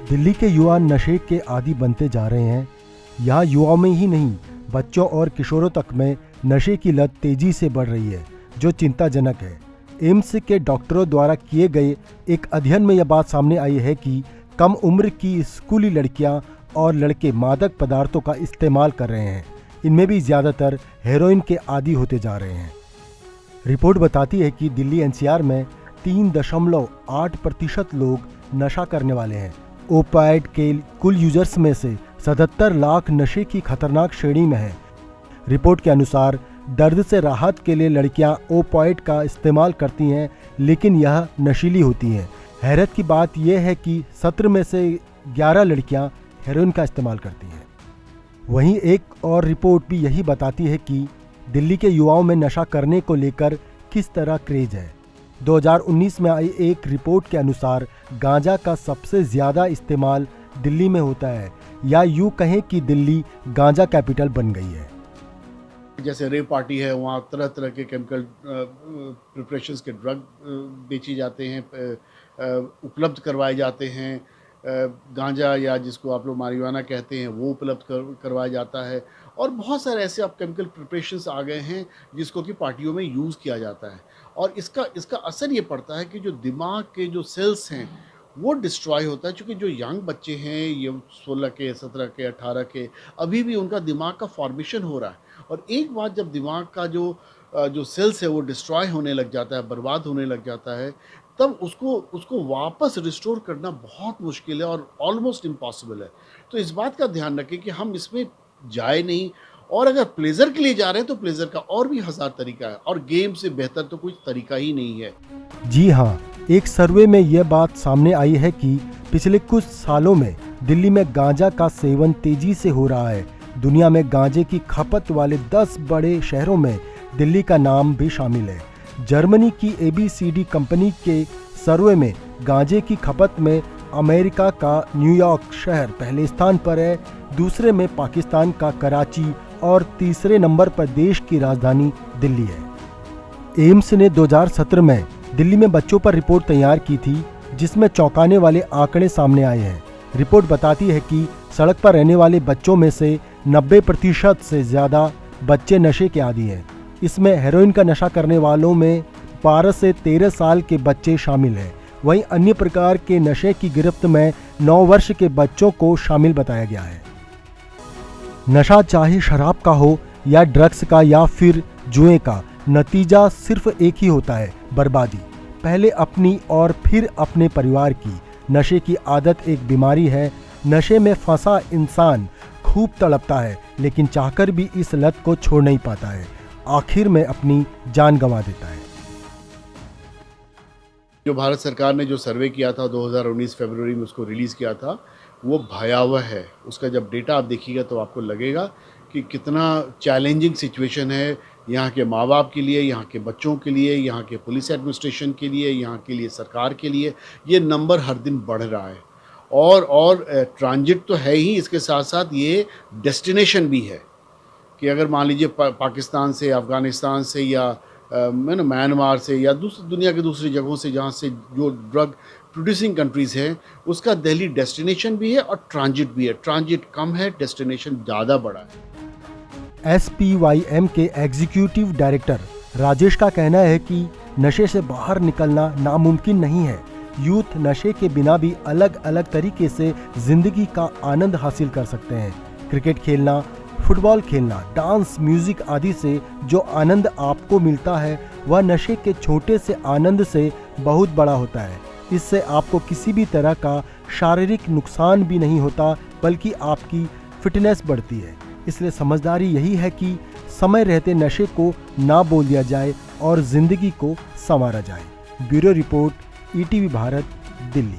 दिल्ली के युवा नशे के आदी बनते जा रहे हैं। यहाँ युवाओं में ही नहीं, बच्चों और किशोरों तक में नशे की लत तेजी से बढ़ रही है, जो चिंताजनक है। एम्स के डॉक्टरों द्वारा किए गए एक अध्ययन में यह बात सामने आई है कि कम उम्र की स्कूली लड़कियां और लड़के मादक पदार्थों का इस्तेमाल कर रहे हैं। इनमें भी ज़्यादातर हेरोइन के आदी होते जा रहे हैं। रिपोर्ट बताती है कि दिल्ली एनसीआर में 3.8% लोग नशा करने वाले हैं। ओपाइड के कुल यूजर्स में से 77 लाख नशे की खतरनाक श्रेणी में हैं। रिपोर्ट के अनुसार दर्द से राहत के लिए लड़कियां ओपाइड का इस्तेमाल करती हैं, लेकिन यह नशीली होती हैं। हैरत की बात यह है कि 17 में से 11 लड़कियां हेरोइन का इस्तेमाल करती हैं। वहीं एक और रिपोर्ट भी यही बताती है कि दिल्ली के युवाओं में नशा करने को लेकर किस तरह क्रेज है। 2019 में आई एक रिपोर्ट के अनुसार गांजा का सबसे ज़्यादा इस्तेमाल दिल्ली में होता है, या यूँ कहें कि दिल्ली गांजा कैपिटल बन गई है। जैसे रेव पार्टी है, वहाँ तरह तरह के केमिकल प्रिपरेशंस के ड्रग बेची जाते हैं, उपलब्ध करवाए जाते हैं। गांजा या जिसको आप लोग मारिजुआना कहते हैं वो उपलब्ध करवाया जाता है। और बहुत सारे ऐसे अब केमिकल प्रिपरेशंस आ गए हैं जिसको कि पार्टियों में यूज़ किया जाता है। और इसका असर ये पड़ता है कि जो दिमाग के जो सेल्स हैं वो डिस्ट्रॉय होता है। चूँकि जो यंग बच्चे हैं, ये 16 के, 17 के, 18 के, अभी भी उनका दिमाग का फॉर्मेशन हो रहा है। और एक बार जब दिमाग का जो सेल्स है वो डिस्ट्रॉय होने लग जाता है, बर्बाद होने लग जाता है, तब उसको वापस रिस्टोर करना बहुत मुश्किल है और ऑलमोस्ट इम्पॉसिबल है। तो इस बात का ध्यान रखें कि हम इसमें जाए नहीं, और अगर प्लेजर के लिए जा रहे हैं तो प्लेजर का और भी 1000 तरीका है, और गेम से बेहतर तो कोई तरीका ही नहीं है। जी हाँ, एक सर्वे में यह बात सामने आई है कि पिछले कुछ सालों में दिल्ली में गांजा का सेवन तेजी से हो रहा है। दुनिया में गांजे की खपत वाले 10 बड़े शहरों में दिल्ली का नाम भी शामिल है। जर्मनी की ABCD कंपनी के सर्वे में गांजे की खपत में अमेरिका का न्यूयॉर्क शहर पहले स्थान पर है, दूसरे में पाकिस्तान का कराची और तीसरे नंबर पर देश की राजधानी दिल्ली है। एम्स ने 2017 में दिल्ली में बच्चों पर रिपोर्ट तैयार की थी, जिसमें चौंकाने वाले आंकड़े सामने आए हैं। रिपोर्ट बताती है कि सड़क पर रहने वाले बच्चों में से 90% से ज़्यादा बच्चे नशे के आदी हैं। इसमें हेरोइन का नशा करने वालों में 12 से 13 साल के बच्चे शामिल हैं। वहीं अन्य प्रकार के नशे की गिरफ्त में 9 वर्ष के बच्चों को शामिल बताया गया है। नशा चाहे शराब का हो या ड्रग्स का या फिर जुए का, नतीजा सिर्फ एक ही होता है, बर्बादी। पहले अपनी और फिर अपने परिवार की। नशे की आदत एक बीमारी है। नशे में फंसा इंसान खूब तड़पता है, लेकिन चाहकर भी इस लत को छोड़ नहीं पाता है। आखिर में अपनी जान गंवा देता है। जो भारत सरकार ने जो सर्वे किया था 2019 फरवरी में, उसको रिलीज़ किया था, वो भयावह है। उसका जब डेटा आप देखिएगा तो आपको लगेगा कि कितना चैलेंजिंग सिचुएशन है यहाँ के माँ बाप के लिए, यहाँ के बच्चों के लिए, यहाँ के पुलिस एडमिनिस्ट्रेशन के लिए, यहाँ के लिए सरकार के लिए। ये नंबर हर दिन बढ़ रहा है। और ट्रांजिट तो है ही, इसके साथ साथ ये डेस्टिनेशन भी है कि अगर मान लीजिए पाकिस्तान से, अफ़गानिस्तान से या म्यांमार से या दुनिया के दूसरी जगहों से जहाँ से जो ड्रग प्रोड्यूसिंग कंट्रीज़ हैं, उसका दिल्ली डेस्टिनेशन भी है और ट्रांजिट भी है। ट्रांजिट कम है, डेस्टिनेशन ज़्यादा बड़ा है। SPYM के एग्जीक्यूटिव डायरेक्टर राजेश का कहना है कि नशे से बाहर निकलना नामुमकिन नहीं है। यूथ नशे के बिना भी अलग अलग तरीके से जिंदगी का आनंद हासिल कर सकते हैं। क्रिकेट खेलना, फुटबॉल खेलना, डांस, म्यूजिक आदि से जो आनंद आपको मिलता है वह नशे के छोटे से आनंद से बहुत बड़ा होता है। इससे आपको किसी भी तरह का शारीरिक नुकसान भी नहीं होता, बल्कि आपकी फिटनेस बढ़ती है। इसलिए समझदारी यही है कि समय रहते नशे को ना बोल दिया जाए और जिंदगी को संवारा जाए। Bureau report, ETV Bharat, Delhi.